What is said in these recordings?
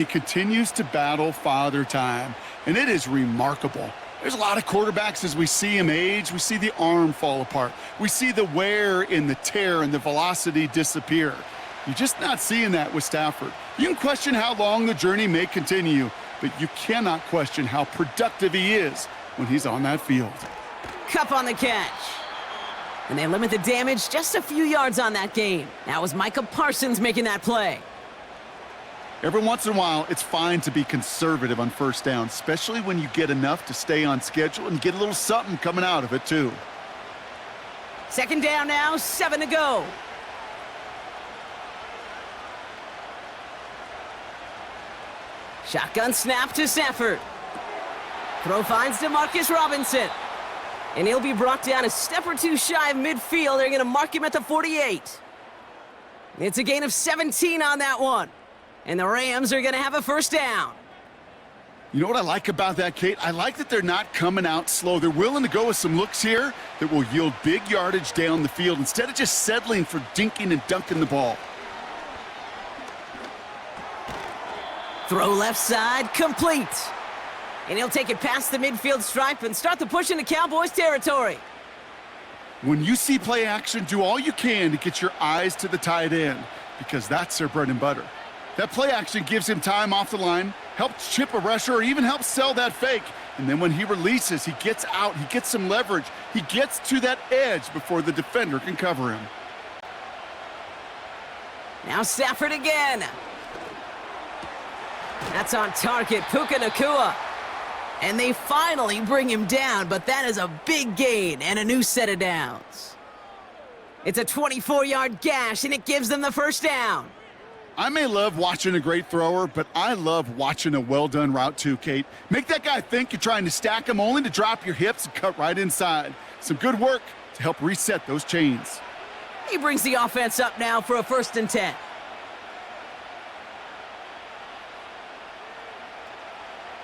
He continues to battle father time, and it is remarkable. There's a lot of quarterbacks as we see him age, we see the arm fall apart. We see the wear in the tear and the velocity disappear. You're just not seeing that with Stafford. You can question how long the journey may continue, but you cannot question how productive he is when he's on that field. Cup on the catch. And they limit the damage just a few yards on that gain. That was Micah Parsons making that play. Every once in a while, it's fine to be conservative on first down, especially when you get enough to stay on schedule and get a little something coming out of it, too. Second down now, 7 to go. Shotgun snap to Stafford. Throw finds DeMarcus Robinson. And he'll be brought down a step or two shy of midfield. They're going to mark him at the 48. It's a gain of 17 on that one. And the Rams are going to have a first down. You know what I like about that, Kate? I like that they're not coming out slow. They're willing to go with some looks here that will yield big yardage down the field instead of just settling for dinking and dunking the ball. Throw left side, complete. And he'll take it past the midfield stripe and start the push into Cowboys territory. When you see play action, do all you can to get your eyes to the tight end because that's their bread and butter. That play action gives him time off the line, helps chip a rusher, or even helps sell that fake. And then when he releases, he gets out, he gets some leverage. He gets to that edge before the defender can cover him. Now Stafford again. That's on target, Puka Nacua. And they finally bring him down, but that is a big gain and a new set of downs. It's a 24-yard gash, and it gives them the first down. I may love watching a great thrower, but I love watching a well-done route too, Kate. Make that guy think you're trying to stack him only to drop your hips and cut right inside. Some good work to help reset those chains. He brings the offense up now for a 1st and 10.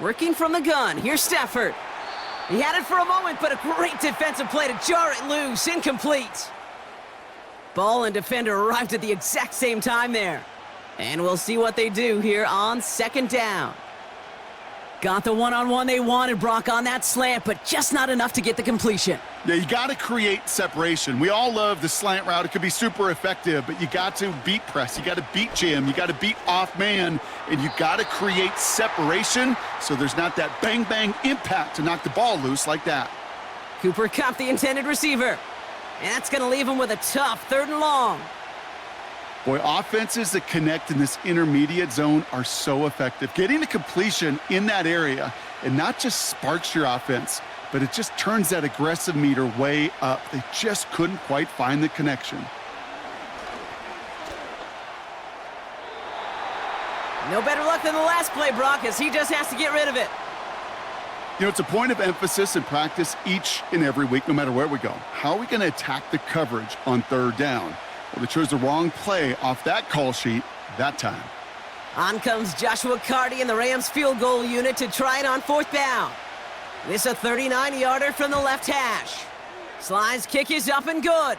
Working from the gun, here's Stafford. He had it for a moment, but a great defensive play to jar it loose, incomplete. Ball and defender arrived at the exact same time there. And we'll see what they do here on 2nd down. Got the one-on-one they wanted, Brock, on that slant, but just not enough to get the completion. Yeah, you got to create separation. We all love the slant route. It could be super effective, but you got to beat press. You got to beat jam. You got to beat off man, and you got to create separation so there's not that bang-bang impact to knock the ball loose like that. Cooper Kupp, the intended receiver. And that's going to leave him with a tough 3rd and long. Boy, offenses that connect in this intermediate zone are so effective. Getting the completion in that area, it not just sparks your offense, but it just turns that aggressive meter way up. They just couldn't quite find the connection. No better luck than the last play, Brock, as he just has to get rid of it. You know, it's a point of emphasis in practice each and every week, no matter where we go. How are we going to attack the coverage on 3rd down? Well, they chose the wrong play off that call sheet that time. On comes Joshua Carty and the Rams field goal unit to try it on 4th down. This a 39-yarder from the left hash. Sly's kick is up and good.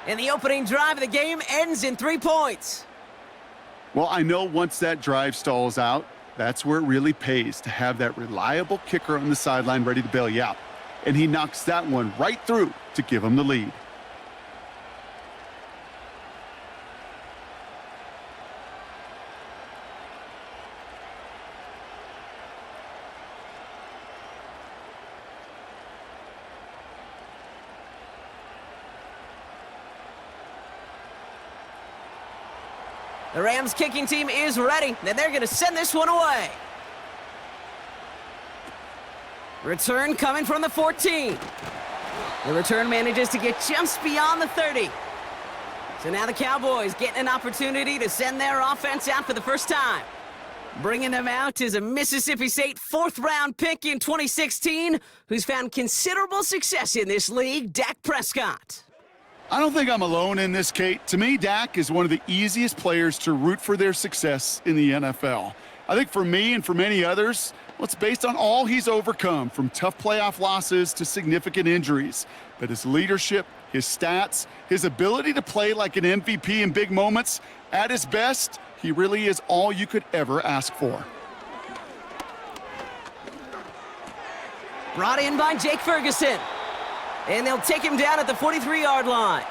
And the opening drive of the game ends in 3 points. Well, I know once that drive stalls out, that's where it really pays to have that reliable kicker on the sideline ready to bail you out. And he knocks that one right through to give him the lead. The Rams kicking team is ready, and they're going to send this one away. Return coming from the 14. The return manages to get just beyond the 30. So now the Cowboys getting an opportunity to send their offense out for the first time. Bringing them out is a Mississippi State 4th-round pick in 2016 who's found considerable success in this league, Dak Prescott. I don't think I'm alone in this, Kate. To me, Dak is one of the easiest players to root for their success in the NFL. I think for me and for many others, well, it's based on all he's overcome, from tough playoff losses to significant injuries. But his leadership, his stats, his ability to play like an MVP in big moments, at his best, He really is all you could ever ask for. Brought in by Jake Ferguson. And they'll take him down at the 43-yard line.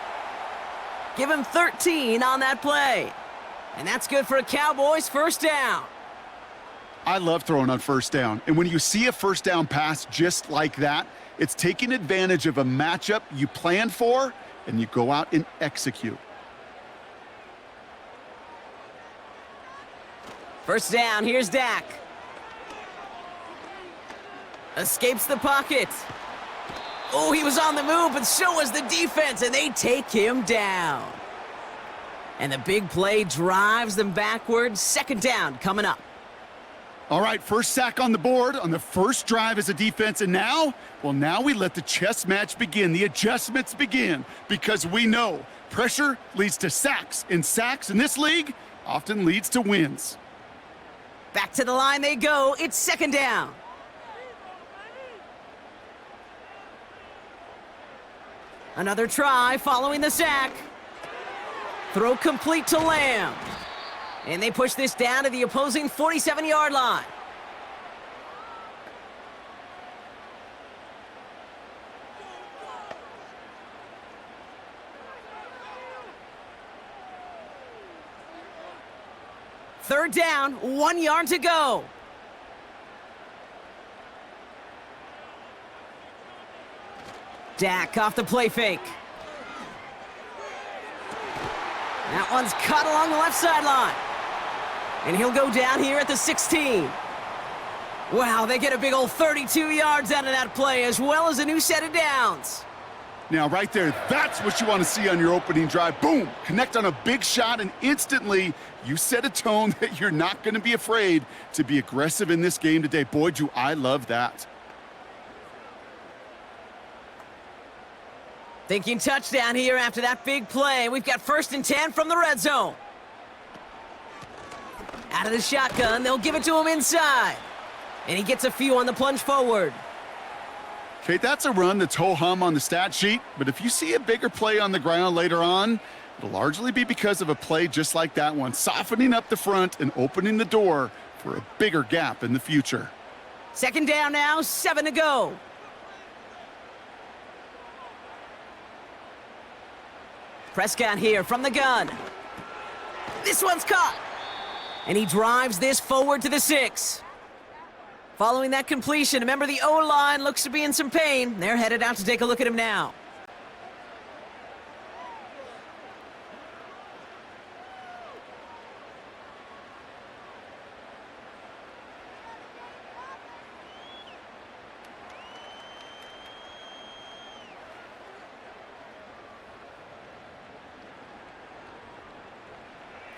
Give him 13 on that play. And that's good for a Cowboys first down. I love throwing on first down. And when you see a first down pass just like that, it's taking advantage of a matchup you planned for, and you go out and execute. First down, here's Dak. Escapes the pocket. Oh, he was on the move, but so was the defense, and they take him down. And the big play drives them backwards. Second down coming up. All right, first sack on the board on the first drive as a defense, and now we let the chess match begin, the adjustments begin, because we know pressure leads to sacks, and sacks in this league often leads to wins. Back to the line they go. It's second down. Another try following the sack. Throw complete to Lamb. And they push this down to the opposing 47-yard line. Third down, 1 yard to go. Dak off the play fake. That one's cut along the left sideline. And he'll go down here at the 16. Wow, they get a big old 32 yards out of that play, as well as a new set of downs. Now, right there, that's what you want to see on your opening drive. Boom! Connect on a big shot, and instantly you set a tone that you're not going to be afraid to be aggressive in this game today. Boy, do I love that. Thinking touchdown here after that big play. We've got 1st and 10 from the red zone. Out of the shotgun, they'll give it to him inside. And he gets a few on the plunge forward. Okay, that's a run that's ho-hum on the stat sheet, but if you see a bigger play on the ground later on, it'll largely be because of a play just like that one, softening up the front and opening the door for a bigger gap in the future. Second down now, 7 to go. Prescott here from the gun. This one's caught. And he drives this forward to the 6. Following that completion, a member of the O-line looks to be in some pain. They're headed out to take a look at him now.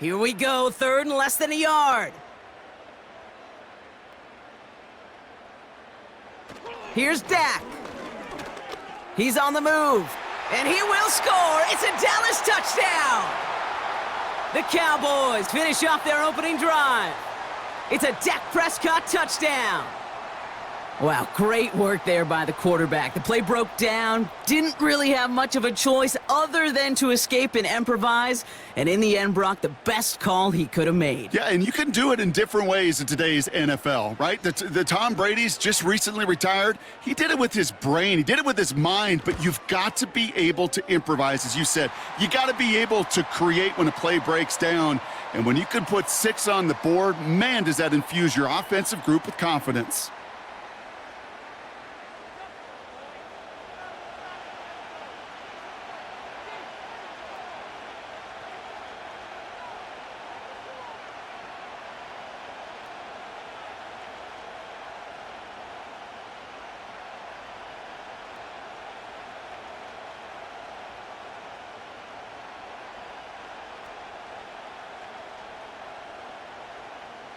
Here we go, 3rd and less than a yard. Here's Dak. He's on the move, and he will score. It's a Dallas touchdown. The Cowboys finish off their opening drive. It's a Dak Prescott touchdown. Wow, great work there by the quarterback. The play broke down, didn't really have much of a choice other than to escape and improvise, and in the end, Brock, the best call he could have made. Yeah, and you can do it in different ways in today's NFL, right? The Tom Brady's just recently retired. He did it with his brain. He did it with his mind, but you've got to be able to improvise, as you said. You got to be able to create when a play breaks down, and when you can put 6 on the board, man, does that infuse your offensive group with confidence.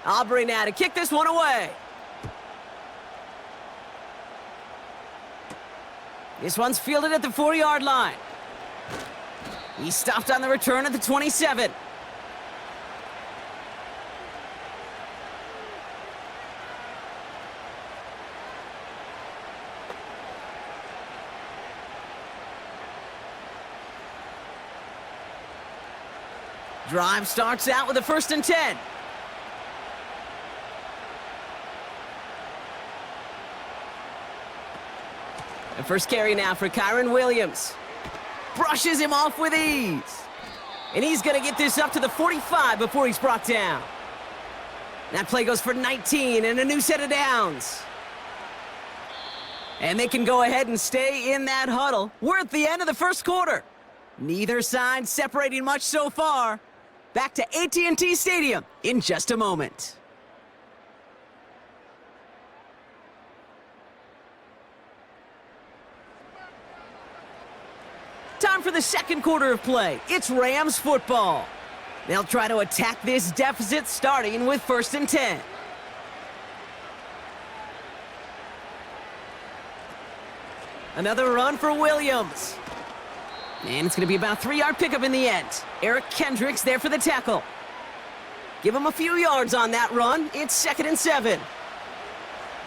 Aubrey now to kick this one away. This one's fielded at the 4-yard line. He stopped on the return at the 27. Drive starts out with a 1st and 10. The first carry now for Kyron Williams. Brushes him off with ease. And he's going to get this up to the 45 before he's brought down. That play goes for 19 and a new set of downs. And they can go ahead and stay in that huddle. We're at the end of the first quarter. Neither side separating much so far. Back to AT&T Stadium in just a moment. Time for the second quarter of play. It's Rams football. They'll try to attack this deficit starting with 1st and 10. Another run for Williams. And it's going to be about a 3-yard pickup in the end. Eric Kendricks there for the tackle. Give him a few yards on that run. It's 2nd and 7.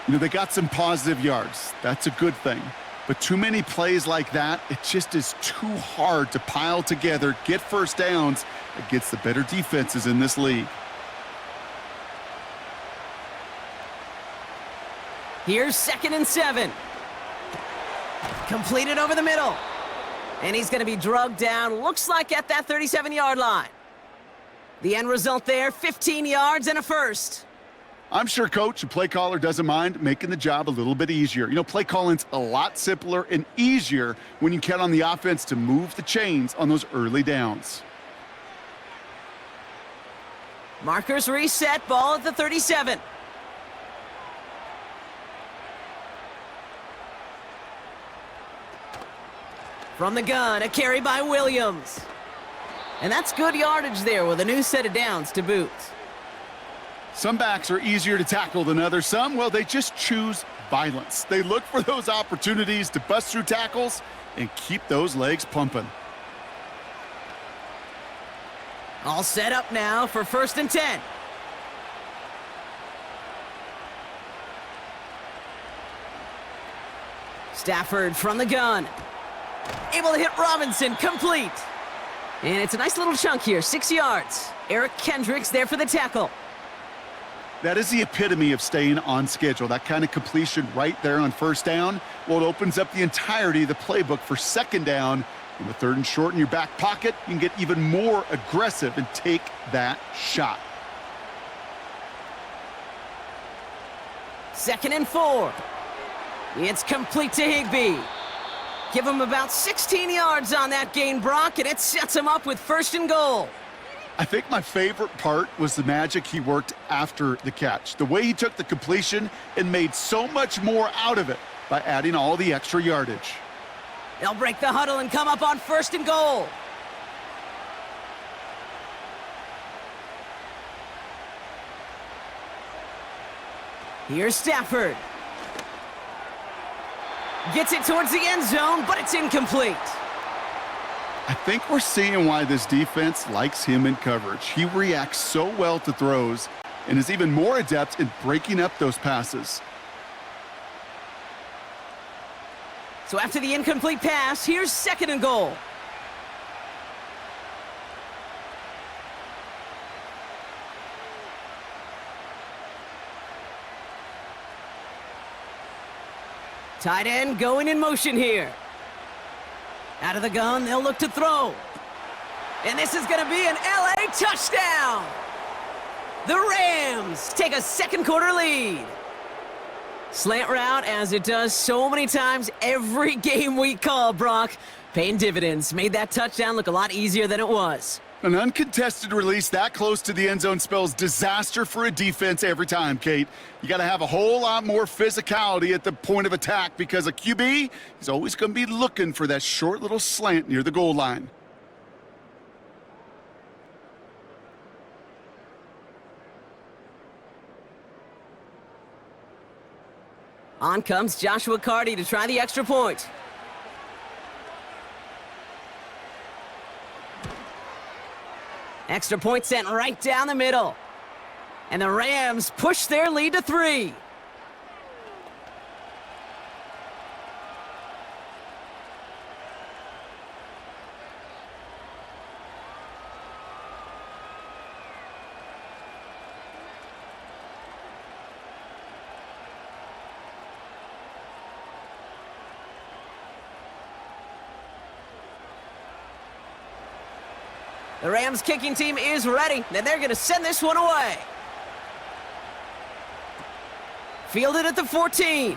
You know, they got some positive yards. That's a good thing. But too many plays like that, it just is too hard to pile together, get first downs against the better defenses in this league. Here's 2nd and 7. Completed over the middle. And he's going to be drugged down, looks like at that 37-yard line. The end result there, 15 yards and a first. I'm sure coach and play caller doesn't mind making the job a little bit easier. You know, play calling's a lot simpler and easier when you count on the offense to move the chains on those early downs. Markers reset, ball at the 37. From the gun, a carry by Williams. And that's good yardage there with a new set of downs to boot. Some backs are easier to tackle than others. Some, well, they just choose violence. They look for those opportunities to bust through tackles and keep those legs pumping. All set up now for 1st and 10. Stafford from the gun. Able to hit Robinson, complete. And it's a nice little chunk here, 6 yards. Eric Kendricks there for the tackle. That is the epitome of staying on schedule. That kind of completion right there on 1st down. Well, it opens up the entirety of the playbook for 2nd down. And with 3rd and short in your back pocket, you can get even more aggressive and take that shot. 2nd and 4. It's complete to Higbee. Give him about 16 yards on that gain, Brock, and it sets him up with 1st and goal. I think my favorite part was the magic he worked after the catch. The way he took the completion and made so much more out of it by adding all the extra yardage. They'll break the huddle and come up on 1st and goal. Here's Stafford. Gets it towards the end zone, but it's incomplete. I think we're seeing why this defense likes him in coverage. He reacts so well to throws and is even more adept in breaking up those passes. So after the incomplete pass, here's 2nd and goal. Tight end going in motion here. Out of the gun, they'll look to throw. And this is going to be an LA touchdown. The Rams take a 2nd quarter lead. Slant route, as it does so many times every game we call, Brock. Paying dividends. Made that touchdown look a lot easier than it was. An uncontested release that close to the end zone spells disaster for a defense every time, Kate. You got to have a whole lot more physicality at the point of attack because a QB is always going to be looking for that short little slant near the goal line. On comes Joshua Carty to try the extra point. Extra point sent right down the middle. And the Rams push their lead to 3. The Rams kicking team is ready, and they're going to send this one away. Fielded at the 14.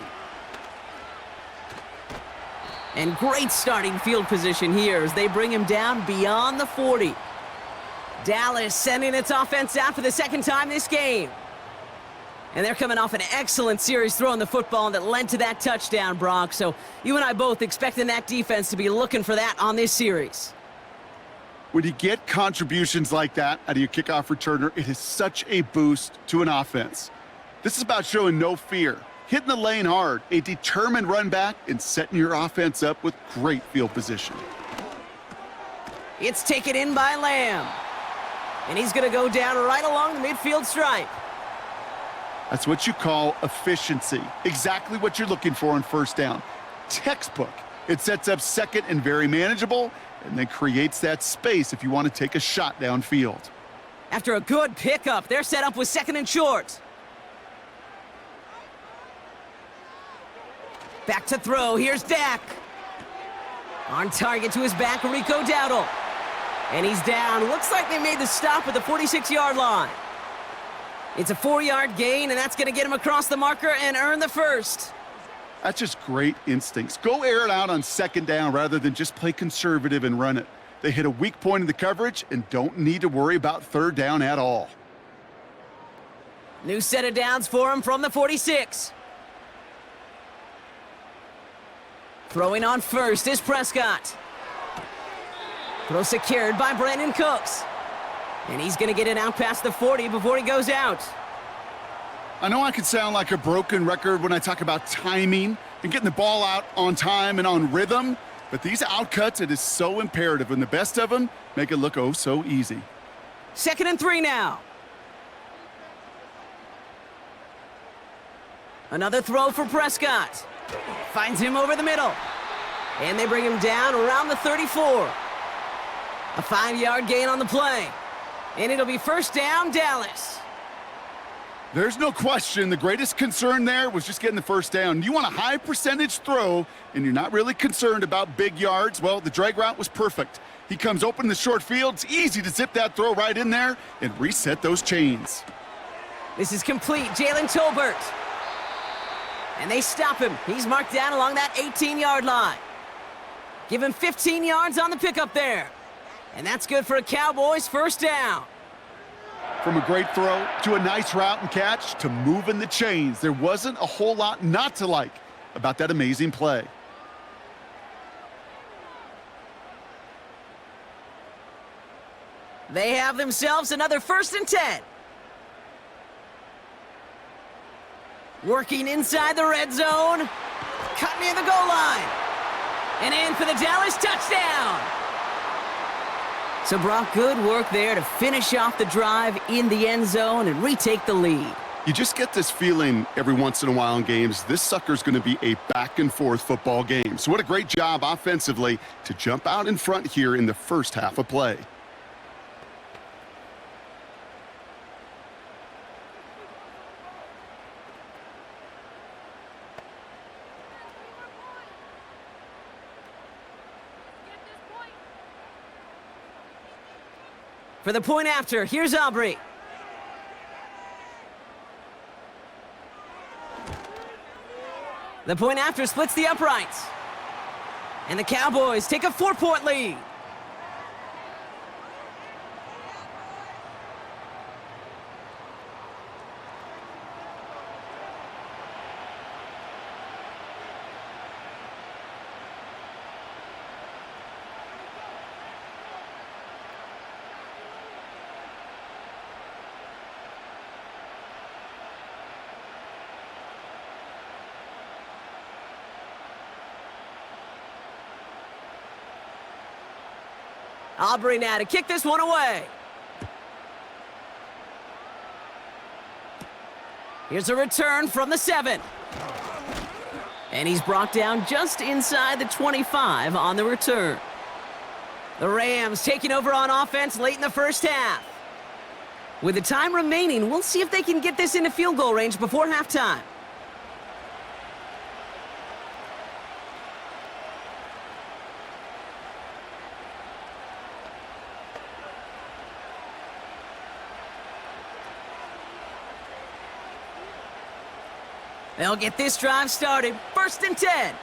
And great starting field position here as they bring him down beyond the 40. Dallas sending its offense out for the second time this game. And they're coming off an excellent series throwing the football that led to that touchdown, Brock. So you and I both expecting that defense to be looking for that on this series. When you get contributions like that out of your kickoff returner, it is such a boost to an offense. This is about showing no fear, hitting the lane hard, a determined run back, and setting your offense up with great field position. It's taken in by Lamb. And he's going to go down right along the midfield stripe. That's what you call efficiency. Exactly what you're looking for on first down. Textbook. It sets up second and very manageable, and then creates that space if you want to take a shot downfield. After a good pickup, they're set up with second and short. Back to throw. Here's Dak. On target to his back, Rico Dowdle. And he's down. Looks like they made the stop at the 46-yard line. It's a 4-yard gain, and that's going to get him across the marker and earn the first. That's just great instincts. Go air it out on second down rather than just play conservative and run it. They hit a weak point in the coverage and don't need to worry about third down at all. New set of downs for him from the 46. Throwing on first is Prescott. Throw secured by Brandon Cooks. And he's going to get it out past the 40 before he goes out. I know I could sound like a broken record when I talk about timing and getting the ball out on time and on rhythm, but these outcuts, it is so imperative, and the best of them make it look oh so easy. 2nd and 3 now. Another throw for Prescott. Finds him over the middle. And they bring him down around the 34. A 5-yard gain on the play. And it'll be first down, Dallas. There's no question the greatest concern there was just getting the first down. You want a high percentage throw, and you're not really concerned about big yards. Well, the drag route was perfect. He comes open in the short field. It's easy to zip that throw right in there and reset those chains. This is complete. Jalen Tolbert. And they stop him. He's marked down along that 18-yard line. Give him 15 yards on the pickup there. And that's good for a Cowboys first down. From a great throw to a nice route and catch to moving the chains, there wasn't a whole lot not to like about that amazing play. They have themselves another 1st and 10. Working inside the red zone. Cut near the goal line. And in for the Dallas touchdown. So Brock, good work there to finish off the drive in the end zone and retake the lead. You just get this feeling every once in a while in games, this sucker's going to be a back-and-forth football game. So what a great job offensively to jump out in front here in the first half of play. For the point after, here's Aubrey. The point after splits the uprights. And the Cowboys take a 4-point lead. Aubrey now to kick this one away. Here's a return from the 7. And he's brought down just inside the 25 on the return. The Rams taking over on offense late in the first half. With the time remaining, we'll see if they can get this into field goal range before halftime. They'll get this drive started. 1st and 10.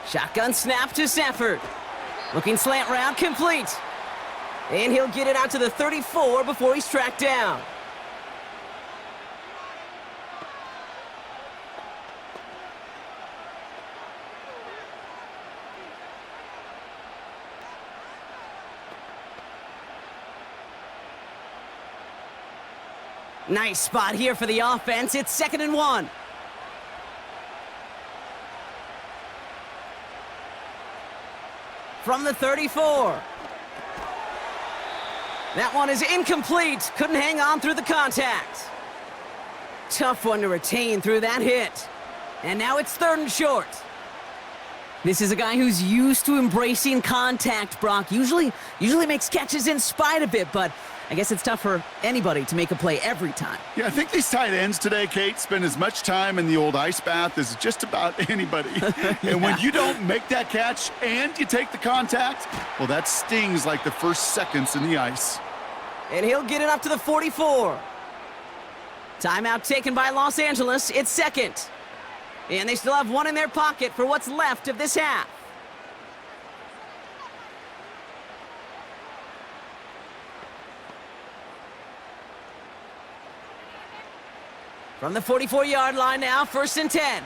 Shotgun snap to Stafford. Looking slant route, complete. And he'll get it out to the 34 before he's tracked down. Nice spot here for the offense. It's 2nd and 1. From the 34. That one is incomplete. Couldn't hang on through the contact. Tough one to retain through that hit. And now it's 3rd and short. This is a guy who's used to embracing contact, Brock. Usually makes catches in spite of it, but I guess it's tough for anybody to make a play every time. Yeah, I think these tight ends today, Kate, spend as much time in the old ice bath as just about anybody. And when you don't make that catch and you take the contact, well, that stings like the first seconds in the ice. And he'll get it up to the 44. Timeout taken by Los Angeles. It's 2nd. And they still have one in their pocket for what's left of this half. From the 44-yard line now, 1st and 10.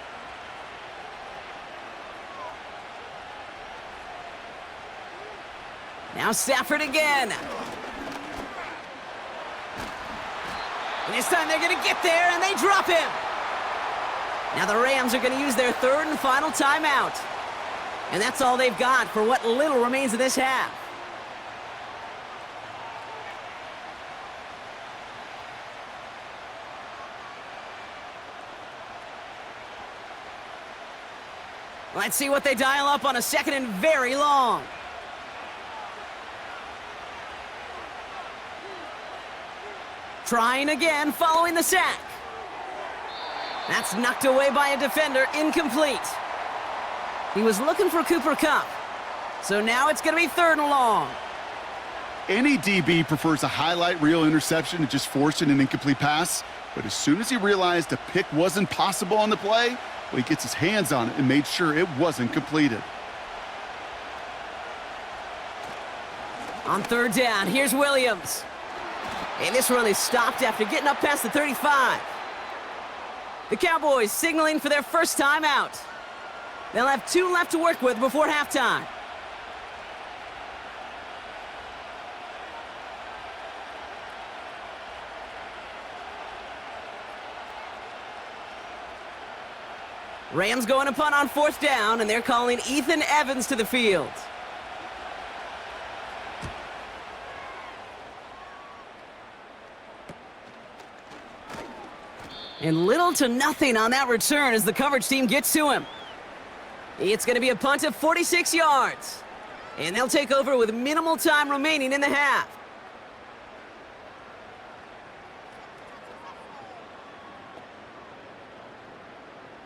Now Stafford again. And this time they're going to get there, and they drop him. Now the Rams are going to use their 3rd and final timeout. And that's all they've got for what little remains of this half. Let's see what they dial up on a 2nd and very long. Trying again following the sack. That's knocked away by a defender, incomplete. He was looking for Cooper Kupp. So now it's going to be 3rd and long. Any DB prefers a highlight reel interception to just forcing an incomplete pass. But as soon as he realized a pick wasn't possible on the play, well, he gets his hands on it and made sure it wasn't completed. On 3rd down, here's Williams. And this run is stopped after getting up past the 35. The Cowboys signaling for their first timeout. They'll have 2 left to work with before halftime. Rams going to punt on 4th down, and they're calling Ethan Evans to the field. And little to nothing on that return as the coverage team gets to him. It's going to be a punt of 46 yards. And they'll take over with minimal time remaining in the half.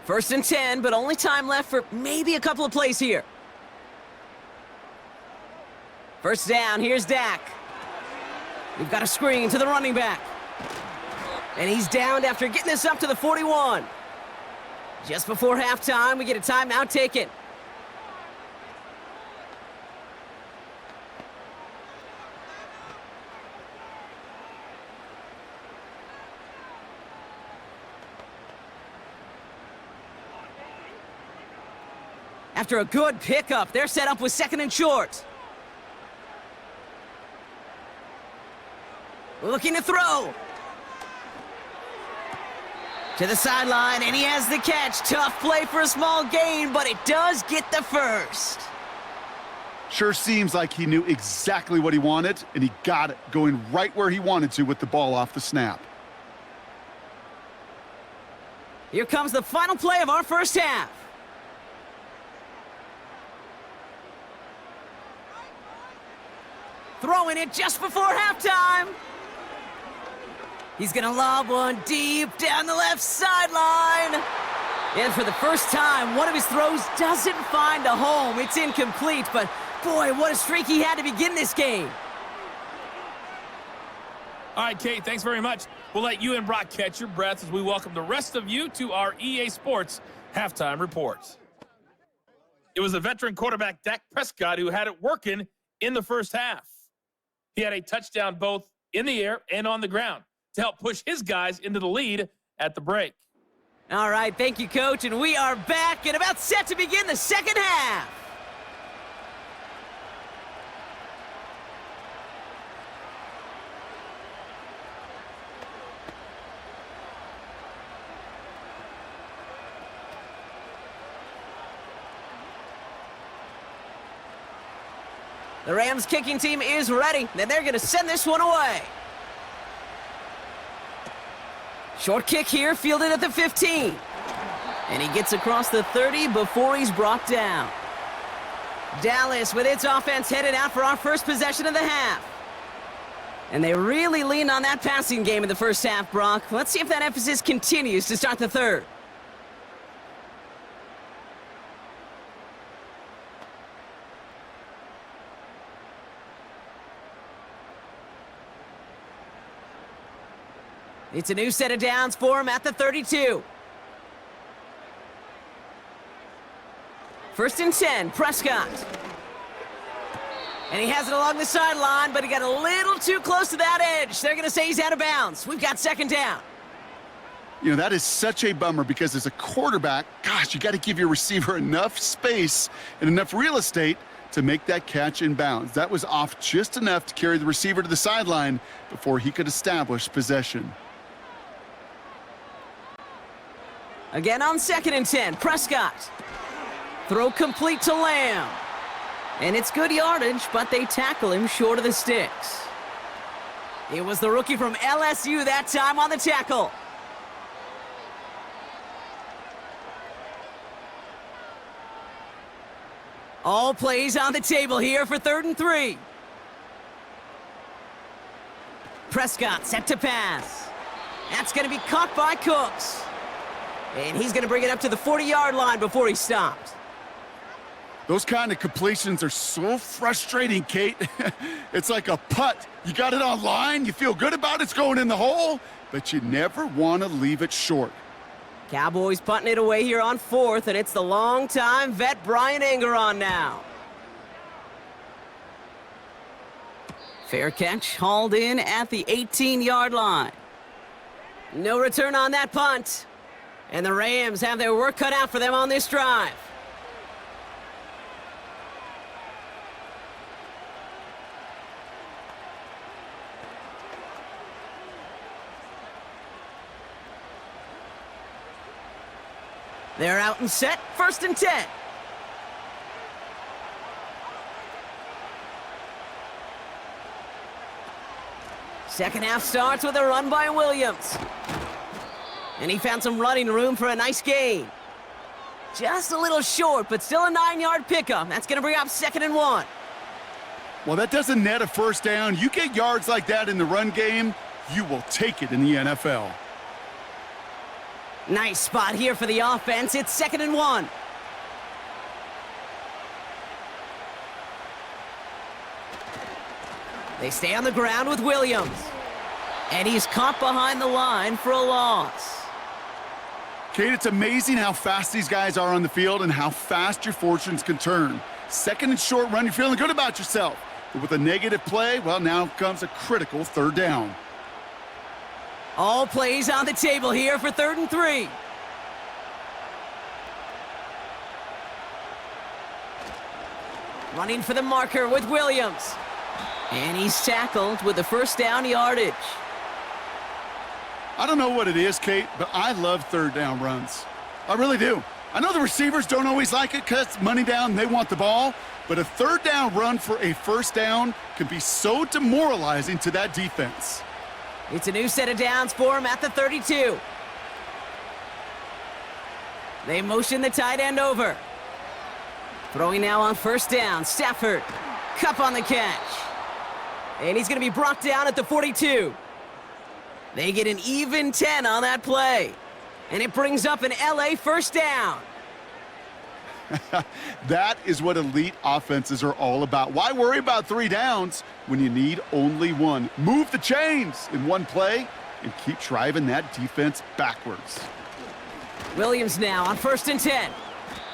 First and 10, but only time left for maybe a couple of plays here. First down, here's Dak. We've got a screen to the running back. And he's downed after getting this up to the 41. Just before halftime, we get a timeout taken. After a good pickup, they're set up with 2nd and short. Looking to throw. To the sideline, and he has the catch. Tough play for a small gain, but it does get the first. Sure seems like he knew exactly what he wanted, and he got it, going right where he wanted to with the ball off the snap. Here comes the final play of our first half. Throwing it just before halftime. He's going to lob one deep down the left sideline. And for the first time, one of his throws doesn't find a home. It's incomplete, but boy, what a streak he had to begin this game. All right, Kate, thanks very much. We'll let you and Brock catch your breath as we welcome the rest of you to our EA Sports Halftime Report. It was the veteran quarterback Dak Prescott who had it working in the first half. He had a touchdown both in the air and on the ground to help push his guys into the lead at the break. All right, thank you, Coach, and we are back and about set to begin the second half. The Rams kicking team is ready, and they're going to send this one away. Short kick here, fielded at the 15. And he gets across the 30 before he's brought down. Dallas with its offense headed out for our first possession of the half. And they really leaned on that passing game in the first half, Brock. Let's see if that emphasis continues to start the third. It's a new set of downs for him at the 32. First and 10, Prescott. And he has it along the sideline, but he got a little too close to that edge. They're going to say he's out of bounds. We've got second down. You know, that is such a bummer because as a quarterback, gosh, you got to give your receiver enough space and enough real estate to make that catch in bounds. That was off just enough to carry the receiver to the sideline before he could establish possession. Again on second and 10, Prescott. Throw complete to Lamb. And it's good yardage, but they tackle him short of the sticks. It was the rookie from LSU that time on the tackle. All plays on the table here for 3rd and 3. Prescott set to pass. That's going to be caught by Cooks. And he's going to bring it up to the 40-yard line before he stops. Those kind of completions are so frustrating, Kate. It's like a putt. You got it on line, you feel good about it's going in the hole, but you never want to leave it short. Cowboys punting it away here on 4th, and it's the longtime vet Brian Anger on now. Fair catch, hauled in at the 18-yard line. No return on that punt. And the Rams have their work cut out for them on this drive. They're out and set, 1st and 10. Second half starts with a run by Williams. And he found some running room for a nice gain. Just a little short, but still a 9-yard pickup. That's going to bring up 2nd and 1. Well, that doesn't net a first down. You get yards like that in the run game, you will take it in the NFL. Nice spot here for the offense. It's 2nd and 1. They stay on the ground with Williams. And he's caught behind the line for a loss. Kate, it's amazing how fast these guys are on the field and how fast your fortunes can turn. 2nd and short run, you're feeling good about yourself. But with a negative play, well, now comes a critical 3rd down. All plays on the table here for 3rd and 3. Running for the marker with Williams. And he's tackled with the first down yardage. I don't know what it is, Kate, but I love 3rd down runs. I really do. I know the receivers don't always like it because it's money down and they want the ball, but a 3rd down run for a first down can be so demoralizing to that defense. It's a new set of downs for him at the 32. They motion the tight end over. Throwing now on 1st down, Stafford. Cup on the catch. And he's going to be brought down at the 42. They get an even 10 on that play. And it brings up an LA first down. That is what elite offenses are all about. Why worry about 3 downs when you need only 1? Move the chains in one play and keep driving that defense backwards. Williams now on 1st and 10.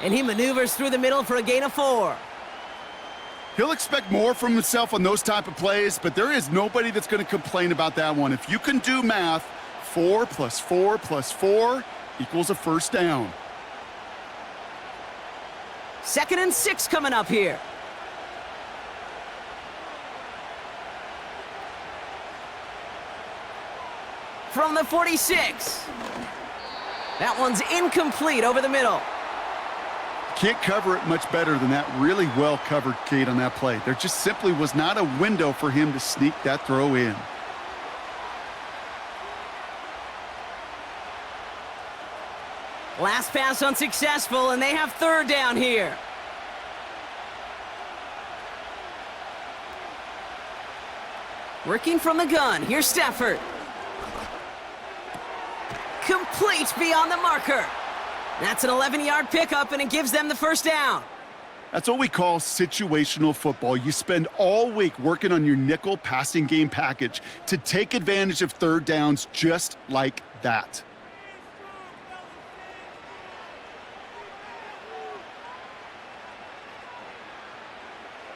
And he maneuvers through the middle for a gain of 4. He'll expect more from himself on those type of plays, but there is nobody that's going to complain about that one. If you can do math, 4 plus 4 plus 4 equals a first down. 2nd and 6 coming up here. From the 46. That one's incomplete over the middle. Can't cover it much better than that. Really well covered, Kate, on that play. There just simply was not a window for him to sneak that throw in. Last pass unsuccessful, and they have 3rd down here. Working from the gun, here's Stafford. Complete beyond the marker. That's an 11-yard pickup, and it gives them the first down. That's what we call situational football. You spend all week working on your nickel passing game package to take advantage of 3rd downs just like that.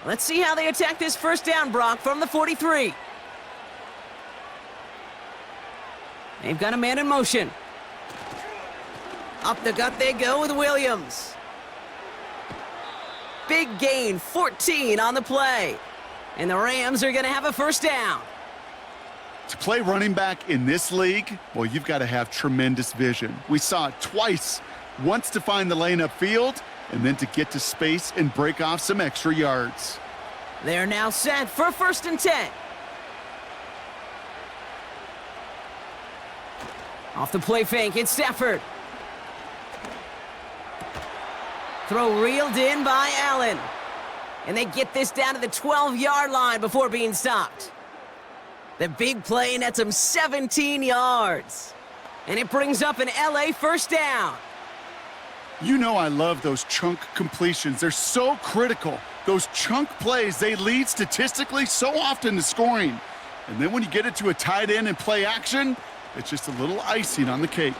Let's see how they attack this first down, Brock, from the 43. They've got a man in motion. Up the gut they go with Williams. Big gain, 14 on the play. And the Rams are going to have a first down. To play running back in this league, well, you've got to have tremendous vision. We saw it twice. Once to find the lane upfield, and then to get to space and break off some extra yards. They're now set for 1st and 10. Off the play fake, it's Stafford. Throw reeled in by Allen. And they get this down to the 12-yard line before being stopped. The big play nets them 17 yards. And it brings up an LA first down. You know I love those chunk completions. They're so critical. Those chunk plays, they lead statistically so often to scoring. And then when you get it to a tight end and play action, it's just a little icing on the cake.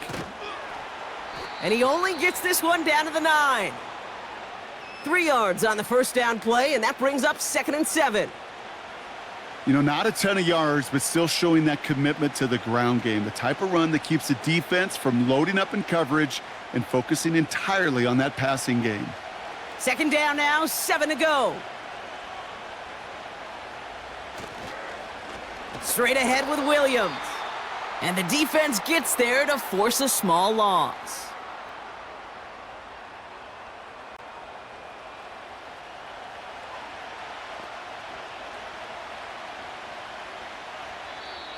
And he only gets this one down to the 9. 3 yards on the first down play, and that brings up 2nd and 7. You know, not a ton of yards, but still showing that commitment to the ground game. The type of run that keeps the defense from loading up in coverage and focusing entirely on that passing game. 2nd down now, 7 to go. Straight ahead with Williams. And the defense gets there to force a small loss.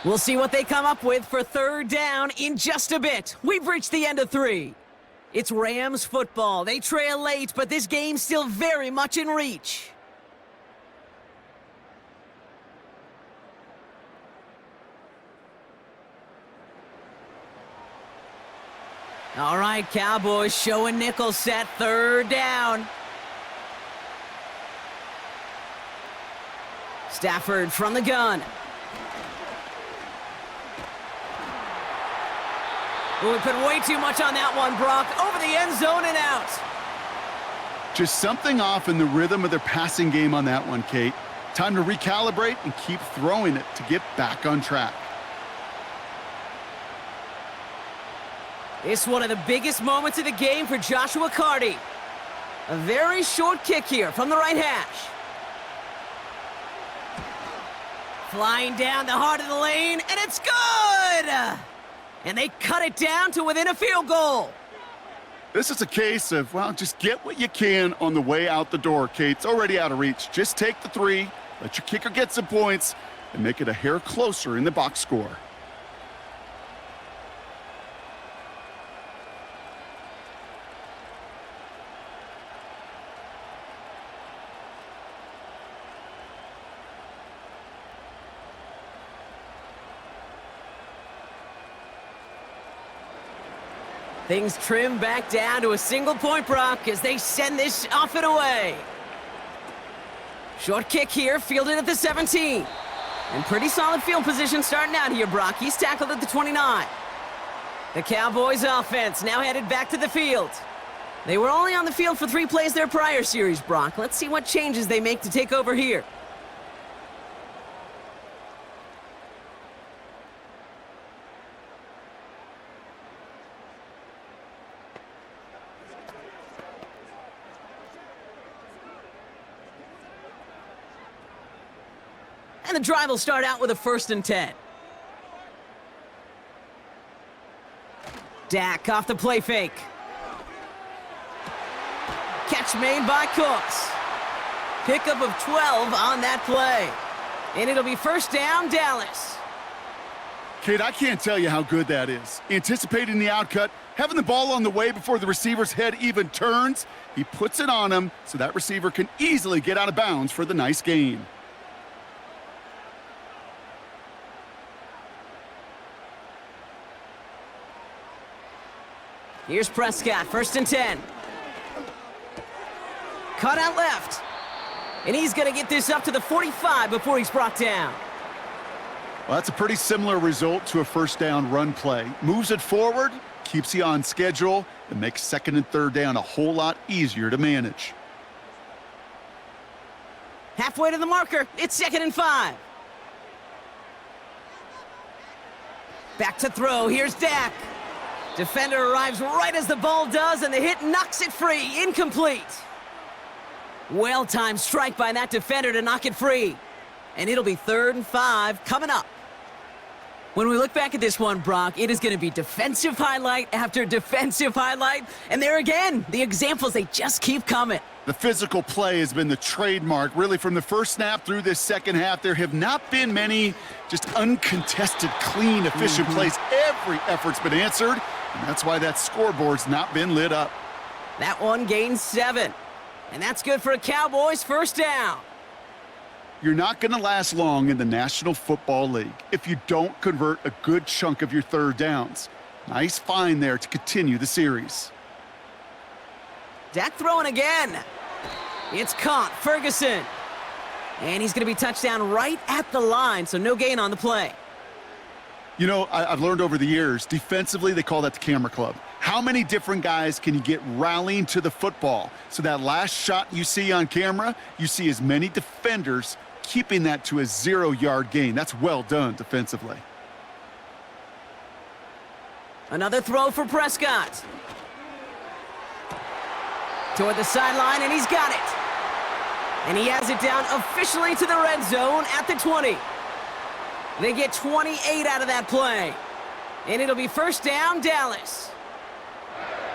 We'll see what they come up with for 3rd down in just a bit. We've reached the end of 3. It's Rams football. They trail late, but this game's still very much in reach. All right, Cowboys showing nickel set, 3rd down. Stafford from the gun. Ooh, we put way too much on that one, Brock. Over the end zone and out. Just something off in the rhythm of their passing game on that one, Kate. Time to recalibrate and keep throwing it to get back on track. It's one of the biggest moments of the game for Joshua Carty. A very short kick here from the right hash. Flying down the heart of the lane, and it's good! And they cut it down to within a field goal. This is a case of, well, just get what you can on the way out the door, Kate. It's already out of reach. Just take the 3, let your kicker get some points, and make it a hair closer in the box score. Things trim back down to a single point, Brock, as they send this off and away. Short kick here, fielded at the 17. And pretty solid field position starting out here, Brock. He's tackled at the 29. The Cowboys offense now headed back to the field. They were only on the field for 3 plays their prior series, Brock. Let's see what changes they make to take over here. And the drive will start out with a 1st and 10. Dak off the play fake. Catch made by Cooks. Pickup of 12 on that play. And it'll be 1st down, Dallas. Kate, I can't tell you how good that is. Anticipating the outcut, having the ball on the way before the receiver's head even turns. He puts it on him so that receiver can easily get out of bounds for the nice gain. Here's Prescott, 1st and 10. Cut out left. And he's going to get this up to the 45 before he's brought down. Well, that's a pretty similar result to a 1st down run play. Moves it forward, keeps you on schedule, and makes 2nd and 3rd down a whole lot easier to manage. Halfway to the marker, it's 2nd and 5. Back to throw, here's Dak. Defender arrives right as the ball does, and the hit knocks it free. Incomplete. Well-timed strike by that defender to knock it free. And it'll be 3rd and 5 coming up. When we look back at this one, Brock, it is going to be defensive highlight after defensive highlight. And there again, the examples, they just keep coming. The physical play has been the trademark, really, from the first snap through this second half. There have not been many just uncontested, clean, efficient plays. Every effort's been answered, and that's why that scoreboard's not been lit up. That one gains 7. And that's good for a Cowboys 1st down. You're not going to last long in the National Football League if you don't convert a good chunk of your 3rd downs. Nice find there to continue the series. Dak throwing again. It's caught, Ferguson. And he's going to be touchdown right at the line, so no gain on the play. You know, I've learned over the years, defensively, they call that the camera club. How many different guys can you get rallying to the football? So that last shot you see on camera, you see as many defenders keeping that to a 0-yard gain. That's well done defensively. Another throw for Prescott. Toward the sideline, and he's got it. And he has it down officially to the red zone at the 20. They get 28 out of that play. And it'll be 1st down, Dallas.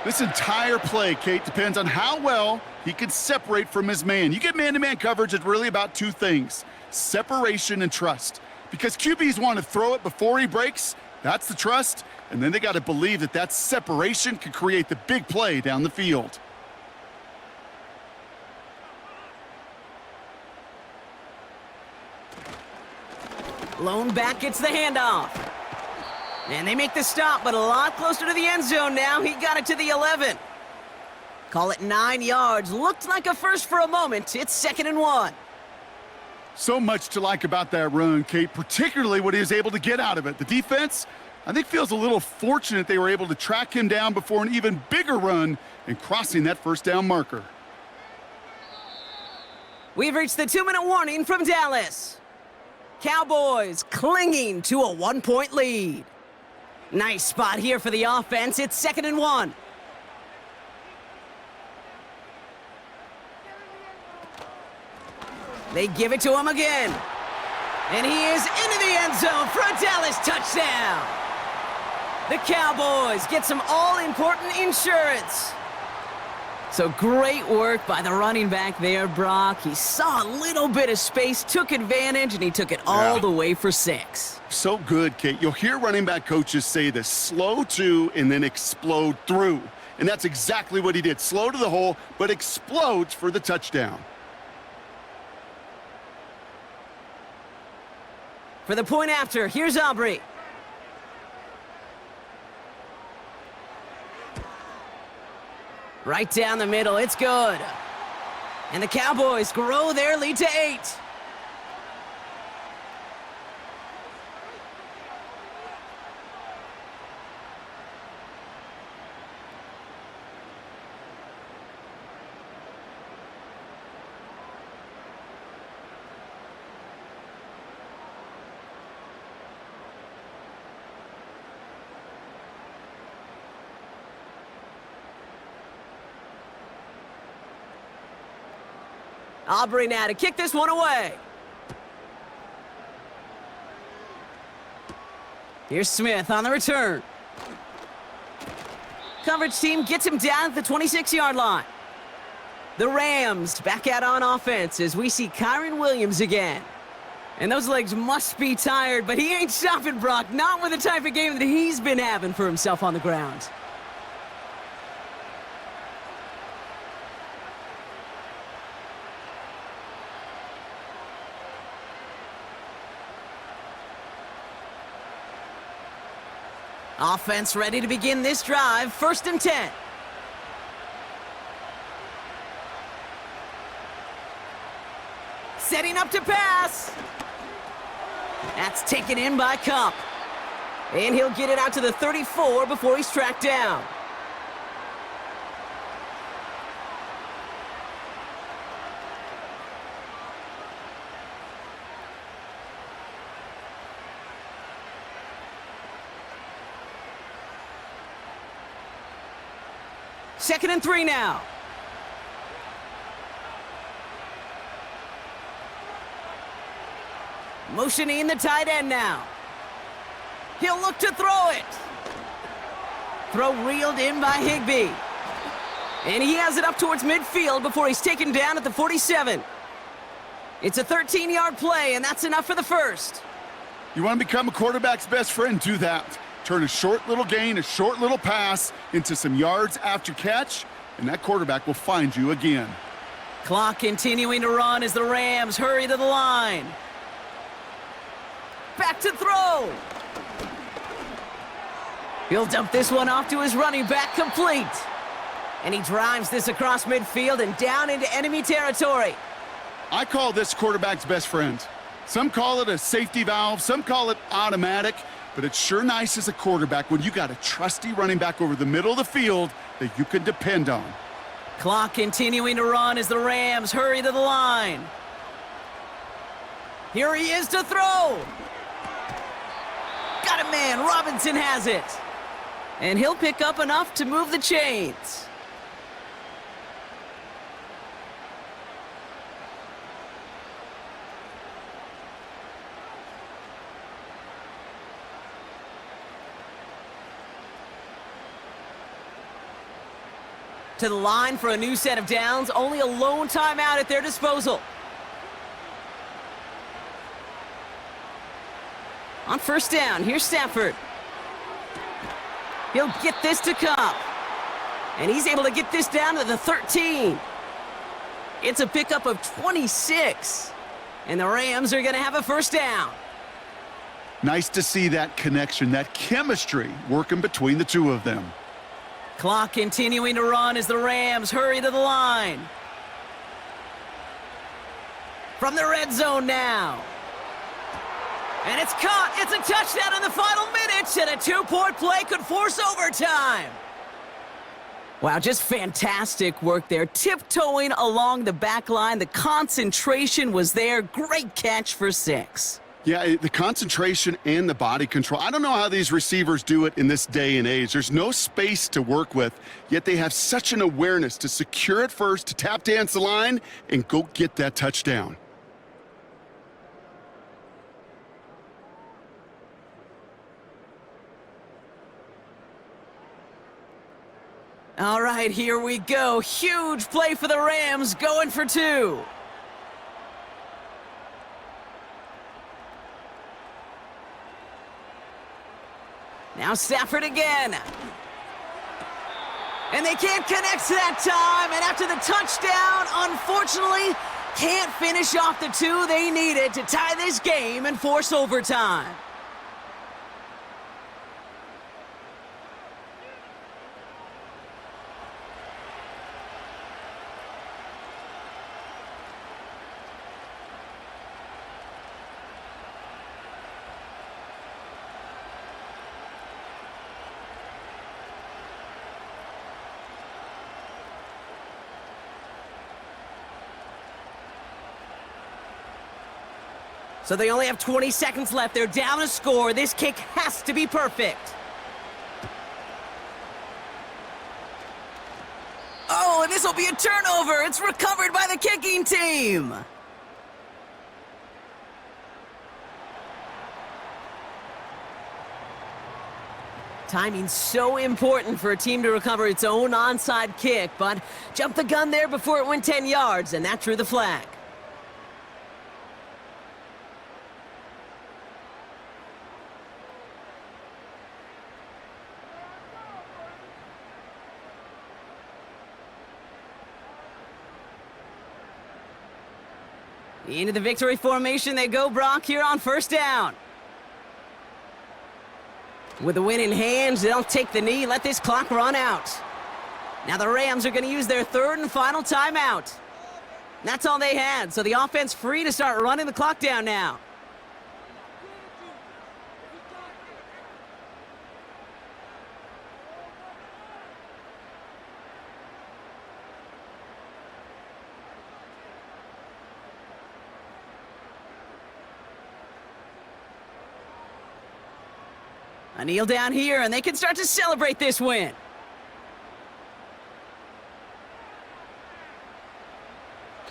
This entire play, Kate, depends on how well he can separate from his man. You get man-to-man coverage, it's really about 2 things: separation and trust. Because QBs want to throw it before he breaks, that's the trust, and then they got to believe that that separation can create the big play down the field. Lone back gets the handoff. And they make the stop, but a lot closer to the end zone now. He got it to the 11. Call it 9 yards. Looked like a 1st for a moment. It's 2nd and 1. So much to like about that run, Kate, particularly what he was able to get out of it. The defense, I think, feels a little fortunate they were able to track him down before an even bigger run and crossing that 1st down marker. We've reached the 2-minute warning from Dallas. Cowboys clinging to a 1-point lead. Nice spot here for the offense. It's 2nd and 1. They give it to him again. And he is into the end zone for a Dallas touchdown. The Cowboys get some all-important insurance. So great work by the running back there, Brock. He saw a little bit of space, took advantage, and he took it all the way for 6. So good, Kate. You'll hear running back coaches say this: slow to and then explode through. And that's exactly what he did. Slow to the hole, but explodes for the touchdown. For the point after, here's Aubrey. Right down the middle, it's good. And the Cowboys grow their lead to 8. Aubrey now to kick this one away. Here's Smith on the return. Coverage team gets him down at the 26-yard line. The Rams back out on offense as we see Kyron Williams again. And those legs must be tired, but he ain't stopping, Brock. Not with the type of game that he's been having for himself on the ground. Offense ready to begin this drive. 1st and 10. Setting up to pass. That's taken in by Cup. And he'll get it out to the 34 before he's tracked down. Second and 3 now. Motioning the tight end now. He'll look to throw it. Throw reeled in by Higbee. And he has it up towards midfield before he's taken down at the 47. It's a 13-yard play, and that's enough for the first. You want to become a quarterback's best friend? Do that. Turn a short little gain, a short little pass into some yards after catch, and that quarterback will find you again. Clock continuing to run as the Rams hurry to the line. Back to throw. He'll dump this one off to his running back, complete. And he drives this across midfield and down into enemy territory. I call this quarterback's best friend. Some call it a safety valve, some call it automatic, but it's sure nice as a quarterback when you got a trusty running back over the middle of the field that you can depend on. Clock continuing to run as the Rams hurry to the line. Here he is to throw. Got a man, Robinson has it. And he'll pick up enough to move the chains. To the line for a new set of downs, only a lone timeout at their disposal. On 1st down, here's Stafford. He'll get this to Cup. And he's able to get this down to the 13. It's a pickup of 26. And the Rams are going to have a 1st down. Nice to see that connection, that chemistry working between the two of them. Clock continuing to run as the Rams hurry to the line. From the red zone now. And it's caught. It's a touchdown in the final minutes, and a 2-point play could force overtime. Wow, just fantastic work there. Tiptoeing along the back line. The concentration was there. Great catch for 6. Yeah, the concentration and the body control. I don't know how these receivers do it in this day and age. There's no space to work with, yet they have such an awareness to secure it first, to tap dance the line, and go get that touchdown. All right, here we go. Huge play for the Rams, going for 2. Now Stafford again. And they can't connect that time. And after the touchdown, unfortunately, can't finish off the 2 they needed to tie this game and force overtime. So they only have 20 seconds left. They're down a score. This kick has to be perfect. Oh, and this will be a turnover. It's recovered by the kicking team. Timing's so important for a team to recover its own onside kick, but jumped the gun there before it went 10 yards, and that drew the flag. Into the victory formation they go, Brock, here on first down. With the win in hand, they'll take the knee, let this clock run out. Now the Rams are going to use their third and final timeout. That's all they had, so the offense free to start running the clock down now. A kneel down here, and they can start to celebrate this win.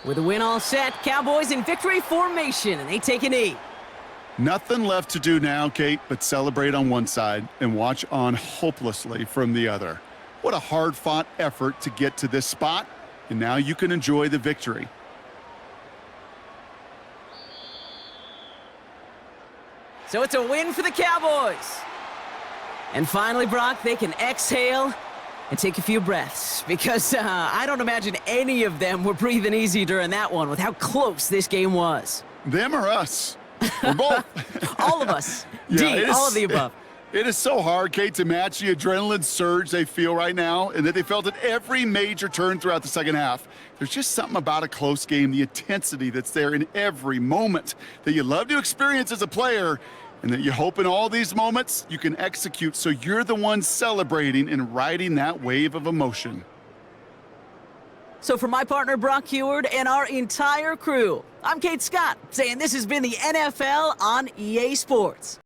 With the win all set, Cowboys in victory formation, and they take a knee. Nothing left to do now, Kate, but celebrate on one side and watch on hopelessly from the other. What a hard-fought effort to get to this spot, and now you can enjoy the victory. So it's a win for the Cowboys. And finally, Brock, they can exhale and take a few breaths, because I don't imagine any of them were breathing easy during that one with how close this game was. Them or us? We're both. All of us. Yeah, All of the above. It is so hard, Kate, to match the adrenaline surge they feel right now and that they felt at every major turn throughout the second half. There's just something about a close game, the intensity that's there in every moment that you love to experience as a player, and that you hope in all these moments you can execute so you're the one celebrating and riding that wave of emotion. So for my partner, Brock Heward, and our entire crew, I'm Kate Scott, saying this has been the NFL on EA Sports.